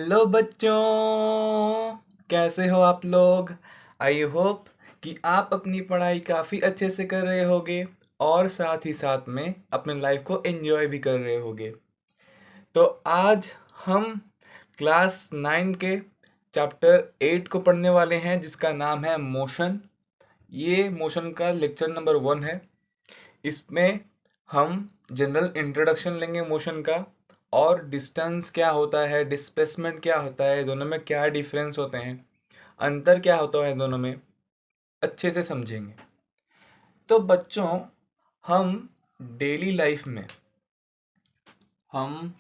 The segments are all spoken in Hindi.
हेलो बच्चों, कैसे हो आप लोग। आई होप कि आप अपनी पढ़ाई काफ़ी अच्छे से कर रहे होगे और साथ ही साथ में अपने लाइफ को एंजॉय भी कर रहे होगे। तो आज हम क्लास 9 के चैप्टर 8 को पढ़ने वाले हैं, जिसका नाम है मोशन। ये मोशन का लेक्चर नंबर 1 है। इसमें हम जनरल इंट्रोडक्शन लेंगे मोशन का, और डिस्टेंस क्या होता है, डिस्प्लेसमेंट क्या होता है, दोनों में क्या डिफरेंस होते हैं, अंतर क्या होता है दोनों में, अच्छे से समझेंगे। तो बच्चों, हम डेली लाइफ में हम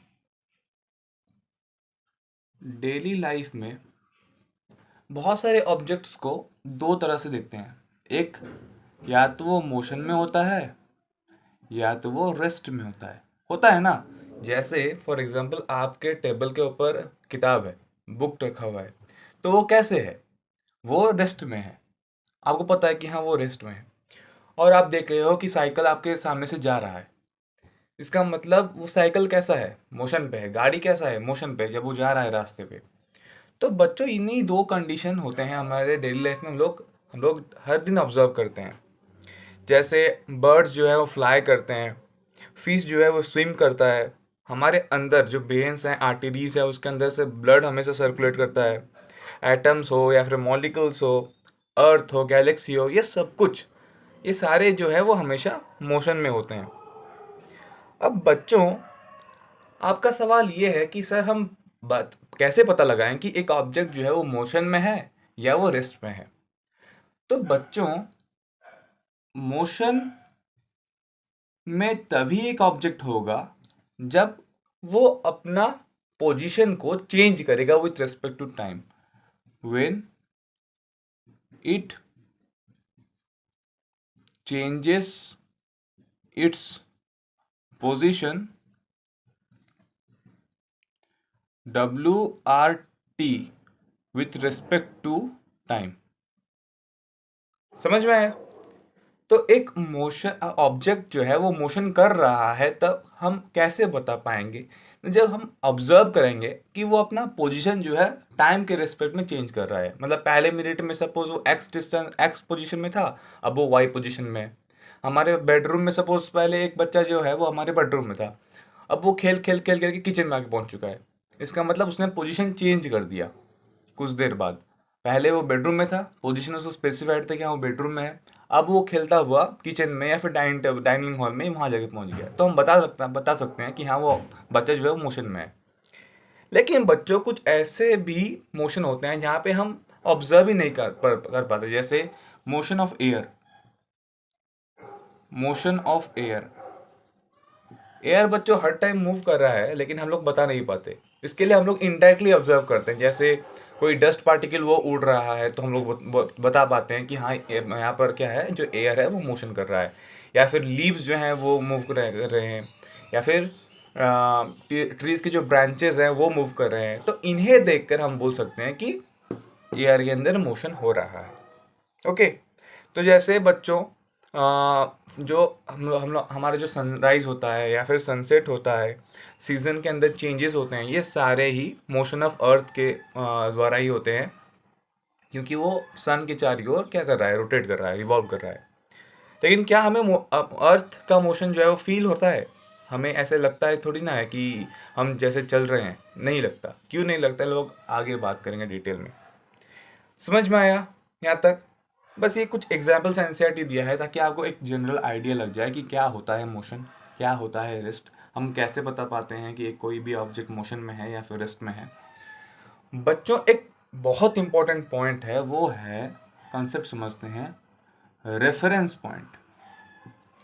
डेली लाइफ में बहुत सारे ऑब्जेक्ट्स को दो तरह से देखते हैं। एक, या तो वो मोशन में होता है या तो वो रेस्ट में होता है ना। जैसे फॉर एग्जांपल आपके टेबल के ऊपर किताब है, बुक रखा हुआ है, तो वो कैसे है, वो रेस्ट में है। आपको पता है कि हाँ वो रेस्ट में है। और आप देख रहे हो कि साइकिल आपके सामने से जा रहा है, इसका मतलब वो साइकिल कैसा है, मोशन पे है। गाड़ी कैसा है, मोशन पे, जब वो जा रहा है रास्ते पे। तो बच्चों, इन्हीं दो कंडीशन होते हैं हमारे डेली लाइफ में, हम लोग हर दिन ऑब्जर्व करते हैं। जैसे बर्ड्स जो है वो फ्लाई करते हैं, फिश जो है वो स्विम करता है, हमारे अंदर जो वेन्स हैं, आर्टरीज है, उसके अंदर से ब्लड हमेशा सर्कुलेट करता है। एटम्स हो या फिर मॉलिक्यूल्स हो, अर्थ हो, गैलेक्सी हो, ये सब कुछ, ये सारे जो है वो हमेशा मोशन में होते हैं। अब बच्चों, आपका सवाल ये है कि सर हम बात कैसे पता लगाएं कि एक ऑब्जेक्ट जो है वो मोशन में है या वो रेस्ट में है। तो बच्चों, मोशन में तभी एक ऑब्जेक्ट होगा जब वो अपना पोजीशन को चेंज करेगा with respect to time. When it changes its position, WRT, with respect to time. समझ में आया? तो एक मोशन ऑब्जेक्ट जो है वो मोशन कर रहा है, तब हम कैसे बता पाएंगे? जब हम ऑब्जर्व करेंगे कि वो अपना पोजीशन जो है टाइम के रिस्पेक्ट में चेंज कर रहा है। मतलब पहले मिनट में सपोज वो एक्स डिस्टेंस एक्स पोजीशन में था, अब वो वाई पोजीशन में है। हमारे बेडरूम में सपोज पहले एक बच्चा जो है वो हमारे बेडरूम में था, अब वो खेल खेल खेल करके किचन में आके पहुंच चुका है। इसका मतलब उसने पोजीशन चेंज कर दिया कुछ देर बाद। पहले वो बेडरूम में था, पोजीशन उसको स्पेसिफाइड था कि हाँ वो बेडरूम में है, अब वो खेलता हुआ किचन में या फिर डाइनिंग हॉल में वहाँ जाके पहुँच गया। तो हम बता सकते हैं कि हाँ वो बच्चा जो है वो मोशन में है। लेकिन बच्चों, कुछ ऐसे भी मोशन होते हैं जहाँ पे हम ऑब्जर्व ही नहीं कर पाते। जैसे motion of air. Motion of air, air बच्चों हर टाइम मूव कर रहा है, लेकिन हम लोग बता नहीं पाते। इसके लिए हम लोग इनडायरेक्टली ऑब्जर्व करते हैं। जैसे कोई डस्ट पार्टिकल वो उड़ रहा है, तो हम लोग बता पाते हैं कि हाँ यहाँ पर क्या है, जो एयर है वो मोशन कर रहा है। या फिर लीव्स जो हैं वो मूव कर रहे हैं, या फिर ट्रीज के जो ब्रांचेस हैं वो मूव कर रहे हैं। तो इन्हें देखकर हम बोल सकते हैं कि एयर के अंदर मोशन हो रहा है। ओके। तो जैसे बच्चों, जो हम लोग हमारा जो सनराइज होता है या फिर सनसेट होता है, सीजन के अंदर चेंजेस होते हैं, ये सारे ही मोशन ऑफ अर्थ के द्वारा ही होते हैं। क्योंकि वो सन के चारों ओर क्या कर रहा है, रोटेट कर रहा है, रिवॉल्व कर रहा है। लेकिन क्या हमें अर्थ का मोशन जो है वो फील होता है? हमें ऐसे लगता है थोड़ी ना है कि हम जैसे चल रहे हैं, नहीं लगता। क्यों नहीं लगता? लोग आगे बात करेंगे डिटेल में। समझ में आया यहाँ तक? बस ये कुछ एग्जाम्पल्स एनसीईआरटी दिया है ताकि आपको एक जनरल आइडिया लग जाए कि क्या होता है मोशन, क्या होता है रेस्ट। हम कैसे बता पाते हैं कि कोई भी ऑब्जेक्ट मोशन में है या फिर रेस्ट में है। बच्चों, एक बहुत इंपॉर्टेंट पॉइंट है, वो है, कॉन्सेप्ट समझते हैं, रेफरेंस पॉइंट।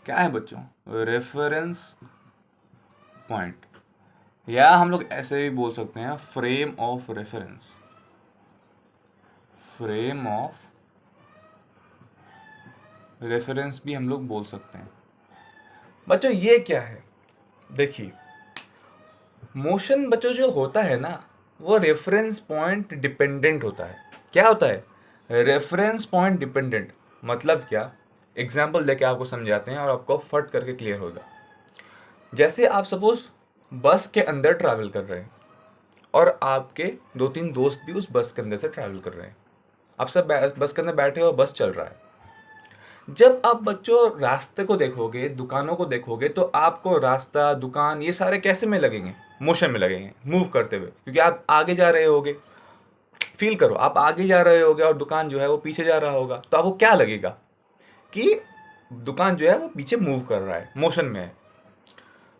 क्या है बच्चों? रेफरेंस पॉइंट, या हम लोग ऐसे भी बोल सकते हैं frame of reference. Frame of reference भी हम लोग बोल सकते हैं। बच्चों ये क्या है? देखिए, मोशन बच्चों जो होता है ना, वो रेफरेंस पॉइंट डिपेंडेंट होता है। क्या होता है? Reference point dependent. मतलब क्या? एग्जाम्पल देके आपको समझाते हैं और आपको फट करके क्लियर होगा। जैसे आप सपोज बस के अंदर ट्रैवल कर रहे हैं, और आपके 2-3 दोस्त भी उस बस के अंदर से ट्रैवल कर रहे हैं। आप सब बस के अंदर बैठे हो, बस चल रहा है। जब आप बच्चों रास्ते को देखोगे, दुकानों को देखोगे, तो आपको रास्ता, दुकान, ये सारे कैसे में लगेंगे? मोशन में लगेंगे, मूव करते हुए, क्योंकि आप आगे जा रहे होगे। फील करो, आप आगे जा रहे होगे और दुकान जो है वो पीछे जा रहा होगा, तो आपको क्या लगेगा कि दुकान जो है वो पीछे मूव कर रहा है, मोशन में है।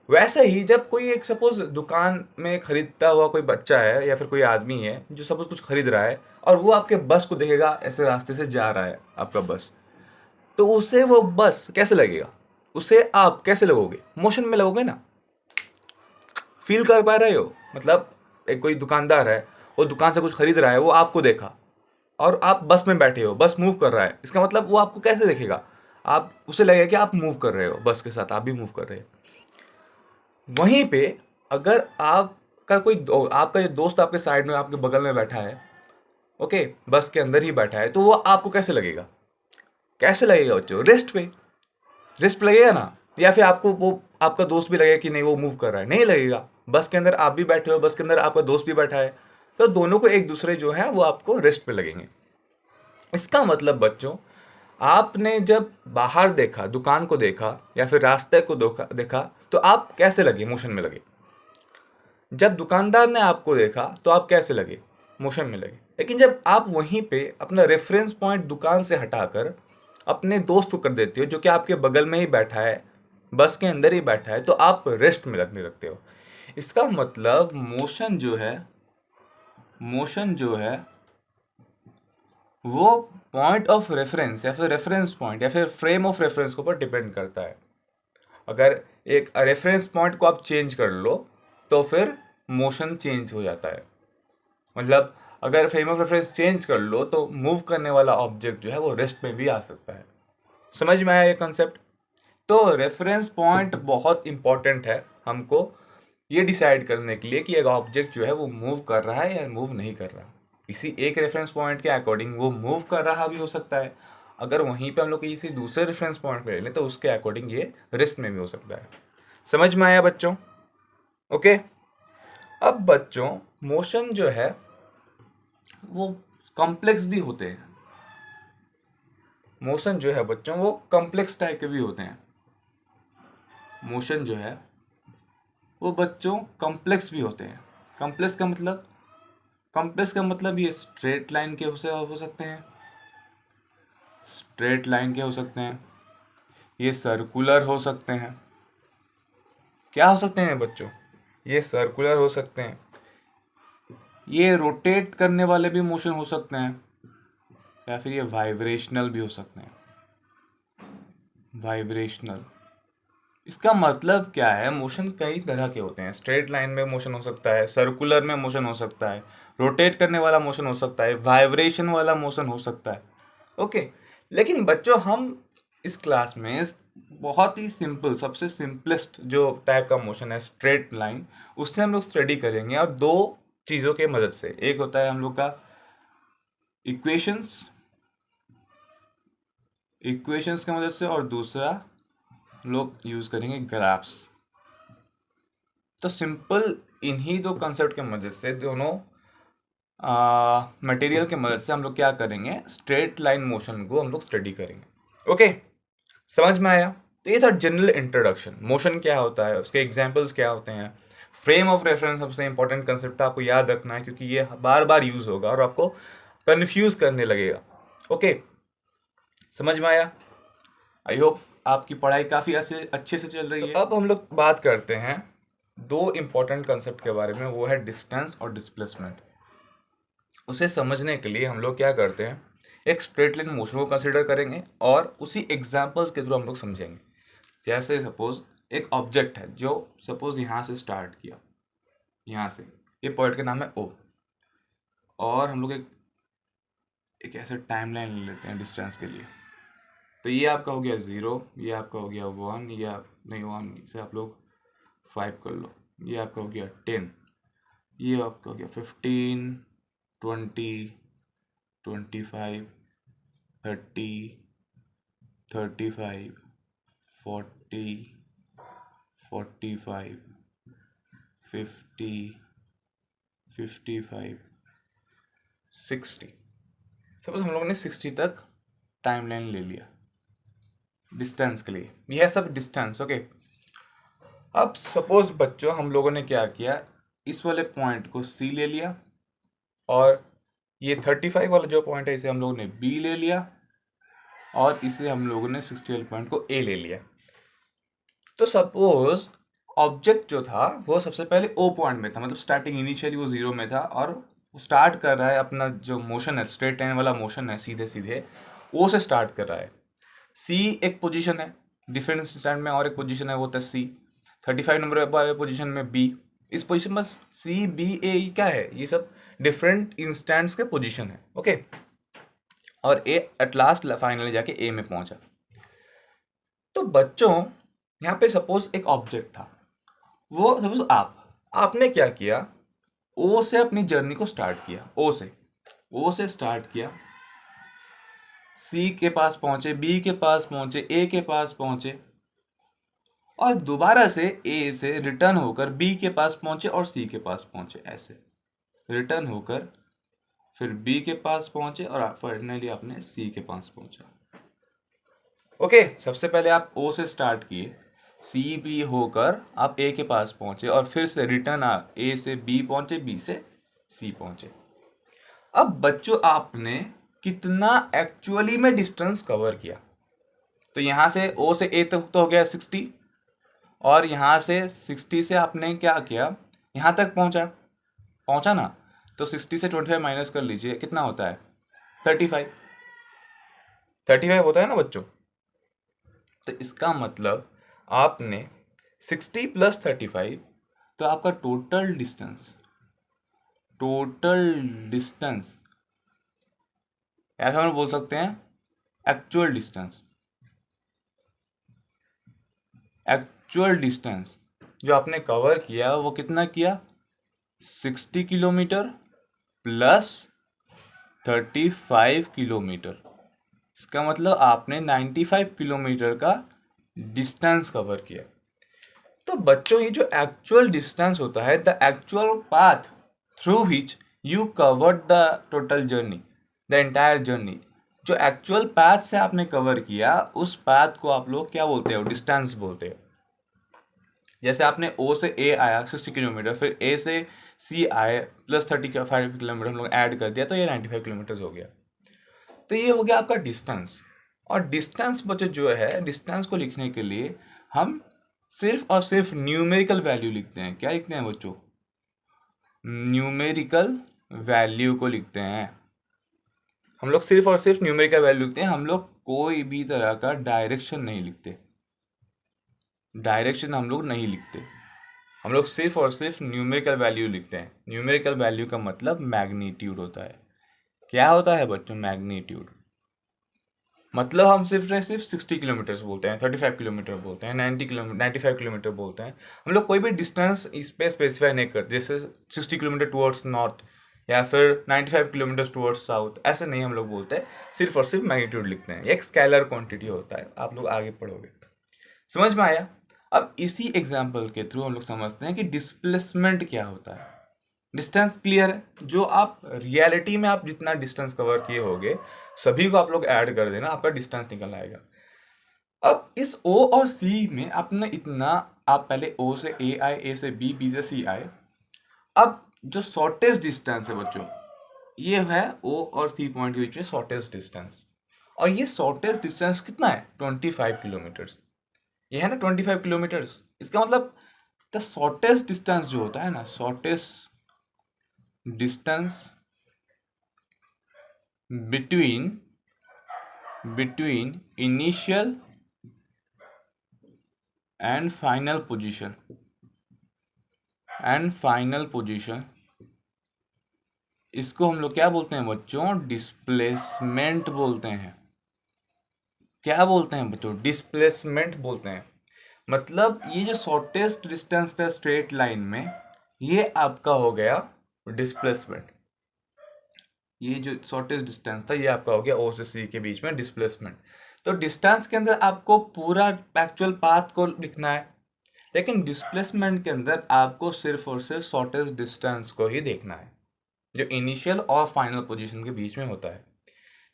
वैसे ही जब कोई एक सपोज दुकान में खरीदता हुआ कोई बच्चा है या फिर कोई आदमी है जो सपोज कुछ खरीद रहा है, और वो आपके बस को देखेगा, ऐसे रास्ते से जा रहा है आपका बस, तो उसे वो बस कैसे लगेगा? उसे आप कैसे लगोगे? मोशन में लगोगे ना। फील कर पा रहे हो? मतलब एक कोई दुकानदार है, वो दुकान से कुछ खरीद रहा है, वो आपको देखा और आप बस में बैठे हो, बस मूव कर रहा है, इसका मतलब वो आपको कैसे देखेगा? आप उसे लगेगा कि आप मूव कर रहे हो, बस के साथ आप भी मूव कर रहे हो। वहीं पे अगर आपका जो दोस्त आपके साइड में, आपके बगल में बैठा है, ओके, बस के अंदर ही बैठा है, तो वो आपको कैसे लगेगा? कैसे लगेगा बच्चों? रिस्ट पे लगेगा ना। या फिर आपको वो आपका दोस्त भी लगेगा कि नहीं वो मूव कर रहा है? नहीं लगेगा। बस के अंदर आप भी बैठे हो, बस के अंदर आपका दोस्त भी बैठा है, तो दोनों को एक दूसरे जो है वो आपको रेस्ट पे लगेंगे। इसका मतलब बच्चों, आपने जब बाहर देखा, दुकान को देखा या फिर रास्ते को देखा, तो आप कैसे लगे? मोशन में लगे। जब दुकानदार ने आपको देखा तो आप कैसे लगे? मोशन में लगे। लेकिन जब आप वहीं पे अपना रेफरेंस पॉइंट दुकान से हटाकर अपने दोस्त को कर देते हो, जो कि आपके बगल में ही बैठा है, बस के अंदर ही बैठा है, तो आप रेस्ट में लगने लगते हो। इसका मतलब मोशन जो है वो पॉइंट ऑफ रेफरेंस या फिर रेफरेंस पॉइंट या फिर फ्रेम ऑफ रेफरेंस के ऊपर डिपेंड करता है। अगर एक रेफरेंस पॉइंट को आप चेंज कर लो तो फिर मोशन चेंज हो जाता है। मतलब अगर फ्रेम ऑफ रेफरेंस चेंज कर लो तो मूव करने वाला ऑब्जेक्ट जो है वो रेस्ट में भी आ सकता है। समझ में आया ये कंसेप्ट? तो रेफरेंस पॉइंट बहुत इंपॉर्टेंट है हमको ये डिसाइड करने के लिए कि एक ऑब्जेक्ट जो है वो मूव कर रहा है या मूव नहीं कर रहा। किसी एक रेफरेंस पॉइंट के अकॉर्डिंग वो मूव कर रहा भी हो सकता है, अगर वहीं पे हम लोग किसी दूसरे रेफरेंस पॉइंट पे ले लें तो उसके अकॉर्डिंग ये रेस्ट में भी हो सकता है। समझ में आया बच्चों? ओके। अब बच्चों मोशन जो है वो कॉम्प्लेक्स भी होते हैं। मोशन जो है बच्चों वो कॉम्प्लेक्स टाइप के भी होते हैं। मोशन जो है वो बच्चों कॉम्प्लेक्स भी होते हैं। कॉम्प्लेक्स का मतलब ये स्ट्रेट लाइन के हो सकते हैं, स्ट्रेट लाइन के हो सकते हैं, ये सर्कुलर हो सकते हैं। क्या हो सकते हैं बच्चों? ये सर्कुलर हो सकते हैं, ये रोटेट करने वाले भी मोशन हो सकते हैं, या फिर ये वाइब्रेशनल भी हो सकते हैं। वाइब्रेशनल, इसका मतलब क्या है? मोशन कई तरह के होते हैं। स्ट्रेट लाइन में मोशन हो सकता है, सर्कुलर में मोशन हो सकता है, रोटेट करने वाला मोशन हो सकता है, वाइब्रेशन वाला मोशन हो सकता है। ओके। लेकिन बच्चों हम इस क्लास में बहुत ही सिंपल, सबसे सिंपलेस्ट जो टाइप का मोशन है स्ट्रेट लाइन, उससे हम लोग स्टडी करेंगे। और दो चीज़ों के मदद से, एक होता है हम लोग का इक्वेशंस की मदद से, और दूसरा लोग यूज़ करेंगे ग्राफ्स। तो सिंपल इन्हीं दो कंसेप्ट के मदद से, दोनों मटेरियल के मदद से हम लोग क्या करेंगे? स्ट्रेट लाइन मोशन को हम लोग स्टडी करेंगे। ओके, समझ में आया? तो ये था जनरल इंट्रोडक्शन। मोशन क्या होता है, उसके एग्जांपल्स क्या होते हैं, फ्रेम ऑफ रेफरेंस सबसे इंपॉर्टेंट कंसेप्ट था, आपको याद रखना है क्योंकि ये बार बार यूज होगा और आपको कंफ्यूज करने लगेगा। ओके, समझ में आया? आई होप आपकी पढ़ाई काफ़ी अच्छे से चल रही है। तो अब हम लोग बात करते हैं दो इंपॉर्टेंट कंसेप्ट के बारे में, वो है डिस्टेंस और डिस्प्लेसमेंट। उसे समझने के लिए हम लोग क्या करते हैं, एक स्ट्रेट लाइन मोशन को कंसिडर करेंगे और उसी एग्जांपल्स के थ्रू हम लोग समझेंगे। जैसे सपोज एक ऑब्जेक्ट है जो सपोज यहाँ से स्टार्ट किया, यहाँ से, ये पॉइंट का नाम है ओ, और हम लोग एक ऐसे टाइम लाइन ले लेते हैं डिस्टेंस के लिए। तो ये आपका हो गया 0, ये आपका हो गया 1, नहीं 1 से आप लोग 5 कर लो, ये आपका हो गया 10, ये आपका हो गया 15, 20, 25, 30, 35, 40, 45, 50, 55, 60। सपोज हम लोगों ने 60 तक टाइमलाइन ले लिया डिस्टेंस के लिए, यह सब डिस्टेंस। ओके, अब सपोज बच्चों हम लोगों ने क्या किया, इस वाले पॉइंट को C ले लिया और ये 35 वाला जो पॉइंट है इसे हम लोगों ने B ले लिया और इसे हम लोगों ने 60 वाले पॉइंट को A ले लिया। तो सपोज ऑब्जेक्ट जो था वो सबसे पहले O पॉइंट में था, मतलब स्टार्टिंग इनिशियली वो 0 में था और स्टार्ट कर रहा है अपना जो मोशन है, स्ट्रेट लाइन वाला मोशन है, सीधे सीधे O से स्टार्ट कर रहा है। C एक पोजीशन है, डिफरेंट स्टैंड में और एक पोजीशन है, वो था C। 35 नंबर वाले पोजीशन में B। इस पोजीशन में C B A क्या है, ये सब डिफरेंट इंस्टेंट्स के पोजीशन है। ओके, और A एट लास्ट फाइनली जाके A में पहुंचा। तो बच्चों यहाँ पे सपोज एक ऑब्जेक्ट था, वो सपोज आपने क्या किया, O से अपनी जर्नी को स्टार्ट किया, O से स्टार्ट किया, C के पास पहुंचे, B के पास पहुंचे, A के पास पहुंचे और दोबारा से A से रिटर्न होकर B के पास पहुंचे और C के पास पहुंचे, ऐसे रिटर्न होकर फिर B के पास पहुंचे और फाइनली आपने C के पास पहुंचा। ओके, सबसे पहले आप O से स्टार्ट किए, C B होकर आप A के पास पहुंचे और फिर से रिटर्न A से B पहुंचे, B से C पहुंचे। अब बच्चों आपने कितना एक्चुअली में डिस्टेंस कवर किया, तो यहां से O से A तक तो हो गया 60 और यहां से 60 से आपने क्या किया, यहां तक पहुंचा ना, तो 60 से 25 माइनस कर लीजिए, कितना होता है 35 होता है ना बच्चों। तो इसका मतलब आपने 60 प्लस 35, तो आपका टोटल डिस्टेंस ऐसा हम बोल सकते हैं एक्चुअल डिस्टेंस जो आपने कवर किया वो कितना किया, 60 किलोमीटर प्लस 35 किलोमीटर। इसका मतलब आपने 95 किलोमीटर का डिस्टेंस कवर किया। तो बच्चों ये जो एक्चुअल डिस्टेंस होता है, the actual path through which you covered the total journey, the entire journey, जो एक्चुअल पाथ से आपने कवर किया उस पाथ को आप लोग क्या बोलते हो, डिस्टेंस बोलते हो। जैसे आपने O से A आया 60 किलोमीटर, फिर A से C आए प्लस 35 किलोमीटर हम लोग ऐड कर दिया, तो ये 95 किलोमीटर हो गया। तो ये हो गया आपका डिस्टेंस। और डिस्टेंस बच्चों जो है, डिस्टेंस को लिखने के लिए हम सिर्फ और सिर्फ न्यूमेरिकल वैल्यू लिखते हैं। क्या लिखते हैं बच्चों, न्यूमेरिकल वैल्यू को लिखते हैं। हम लोग सिर्फ और सिर्फ न्यूमेरिकल वैल्यू लिखते हैं, हम लोग कोई भी तरह का डायरेक्शन नहीं लिखते, हम लोग सिर्फ और सिर्फ न्यूमेरिकल वैल्यू लिखते हैं। न्यूमेरिकल वैल्यू का मतलब मैग्नीट्यूड होता है। क्या होता है बच्चों, मैग्नीट्यूड। मतलब हम सिर्फ 60 किलोमीटर बोलते हैं, 35 किलोमीटर बोलते हैं, 95 किलोमीटर बोलते हैं। हम लोग कोई भी डिस्टेंस इस पे स्पेसिफाई नहीं करते, जैसे 60 किलोमीटर टुवर्ड्स नॉर्थ या फिर 95 किलोमीटर टुवर्ड्स साउथ, ऐसे नहीं हम लोग बोलते हैं, सिर्फ और सिर्फ मैग्नीट्यूड लिखते हैं। एक स्केलर क्वांटिटी होता है, आप लोग आगे पढ़ोगे। समझ में आया। अब इसी एग्जाम्पल के थ्रू हम लोग समझते हैं कि डिस्प्लेसमेंट क्या होता है। डिस्टेंस क्लियर है, जो आप रियलिटी में आप जितना डिस्टेंस कवर किए होगे सभी को आप लोग ऐड कर देना, आपका डिस्टेंस निकल आएगा। अब इस O और C में आपने इतना, आप पहले O से A आए, A से B, B से C आए। अब जो शॉर्टेस्ट डिस्टेंस है बच्चों, ये है O और C पॉइंट के बीच में शॉर्टेस्ट डिस्टेंस, और ये शॉर्टेस्ट डिस्टेंस कितना है, 25 किलोमीटर्स। ये है ना 25 किलोमीटर्स। इसका मतलब द शॉर्टेस्ट डिस्टेंस जो होता है ना, shortest distance between initial and final position इसको हम लोग क्या बोलते हैं बच्चों, डिस्प्लेसमेंट बोलते हैं। क्या बोलते हैं बच्चों, डिस्प्लेसमेंट बोलते हैं। मतलब ये जो शॉर्टेस्ट डिस्टेंस था स्ट्रेट लाइन में, ये आपका हो गया डिस्प्लेसमेंट। ये जो शॉर्टेस्ट डिस्टेंस था ये आपका हो गया O से C के बीच में डिस्प्लेसमेंट। तो डिस्टेंस के अंदर आपको पूरा एक्चुअल पाथ को लिखना है, लेकिन डिस्प्लेसमेंट के अंदर आपको सिर्फ और सिर्फ शॉर्टेस्ट डिस्टेंस को ही देखना है, जो इनिशियल और फाइनल पोजीशन के बीच में होता है।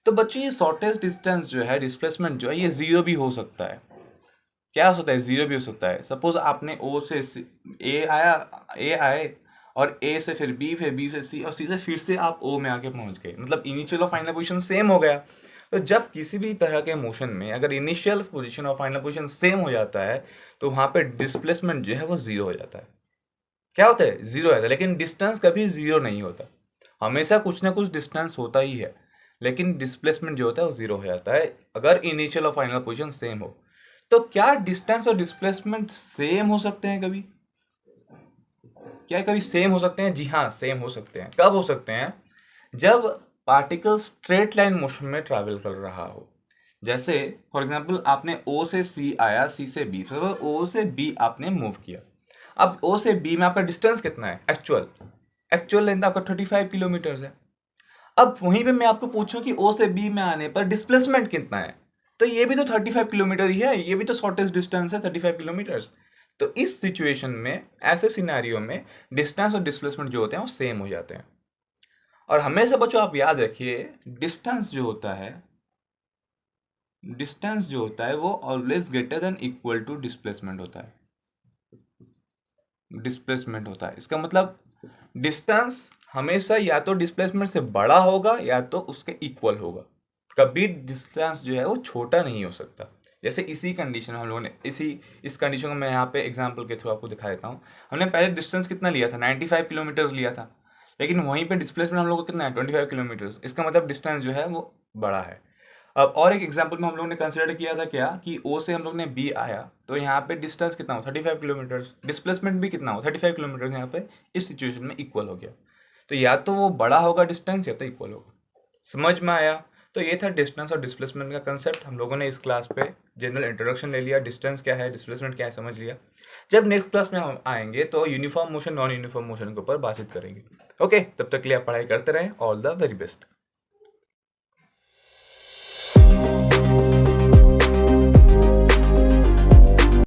तो बच्चों ये शॉर्टेस्ट डिस्टेंस जो है, डिस्प्लेसमेंट जो है, ये जीरो भी हो सकता है। क्या हो सकता है? जीरो भी हो सकता है। सपोज आपने ओ से ए आए और ए से फिर बी से सी और सी से फिर से आप ओ में आके पहुंच गए, मतलब इनिशियल और फाइनल पोजीशन सेम हो गया। तो जब किसी भी तरह के मोशन में अगर इनिशियल पोजीशन और फाइनल पोजीशन सेम हो जाता है तो वहां पे डिस्प्लेसमेंट जो है वो जीरो हो जाता है। क्या होता है? जीरो होता है। लेकिन डिस्टेंस कभी जीरो नहीं होता, हमेशा कुछ ना कुछ डिस्टेंस होता ही है। लेकिन डिस्प्लेसमेंट जो होता है वो जीरो हो जाता है अगर इनिशियल और फाइनल पोजीशन सेम हो। तो क्या डिस्टेंस और डिस्प्लेसमेंट सेम हो सकते हैं कभी? क्या कभी सेम हो सकते हैं? जी हाँ, सेम हो सकते हैं। कब हो सकते हैं? जब पार्टिकल स्ट्रेट लाइन मोशन में ट्रैवल कर रहा हो। जैसे फॉर एग्जांपल आपने ओ से सी आया, सी से बी, फिर ओ से बी आपने मूव किया। अब ओ से बी में आपका डिस्टेंस कितना है? एक्चुअल लेंथ आपका 35 किलोमीटर है। अब वहीं पे मैं आपको पूछूं कि ओ से बी में आने पर डिस्प्लेसमेंट कितना है, तो ये भी तो 35 किलोमीटर ही है, ये भी तो शॉर्टेस्ट डिस्टेंस है 35 किलोमीटर्स। तो इस सिचुएशन में, ऐसे सिनेरियो में डिस्टेंस और डिस्प्लेसमेंट जो होते हैं वो सेम हो जाते हैं। और हमेशा बच्चों आप याद रखिए, डिस्टेंस जो होता है वो always greater than equal to displacement होता है। इसका मतलब डिस्टेंस हमेशा या तो डिस्प्लेसमेंट से बड़ा होगा या तो उसके इक्वल होगा। कभी डिस्टेंस जो है वो छोटा नहीं हो सकता। जैसे इसी कंडीशन में हम लोगों ने इस कंडीशन को मैं यहाँ पे एग्जांपल के थ्रू आपको दिखा देता हूँ। हमने पहले डिस्टेंस कितना लिया था? 95 किलोमीटर्स लिया था, लेकिन वहीं पे डिस्प्लेसमेंट हम लोग को कितना है? 25 किलोमीटर्स। इसका मतलब डिस्टेंस जो है वो बड़ा है। अब और एक एग्जांपल में हम लोगों ने कंसिडर किया था क्या कि ओ से हम लोग ने बी आया, तो यहाँ पे डिस्टेंस कितना हो? 35 किलोमीटर्स। डिस्प्लेसमेंट भी कितना हो? 35 किलोमीटर्स। यहाँ पे इस सिचुएशन में इक्वल हो गया। तो या तो वो बड़ा होगा डिस्टेंस या तो इक्वल होगा। समझ में आया? तो ये था डिस्टेंस और डिस्प्लेसमेंट का कंसेप्ट। हम लोगों ने इस क्लास पे जनरल इंट्रोडक्शन ले लिया, डिस्टेंस क्या है, डिस्प्लेसमेंट क्या है समझ लिया। जब नेक्स्ट क्लास में हम आएंगे तो uniform motion, non uniform motion के ऊपर बातचीत करेंगे। ओके, तब तक के लिए आप पढ़ाई करते रहें। All the very best.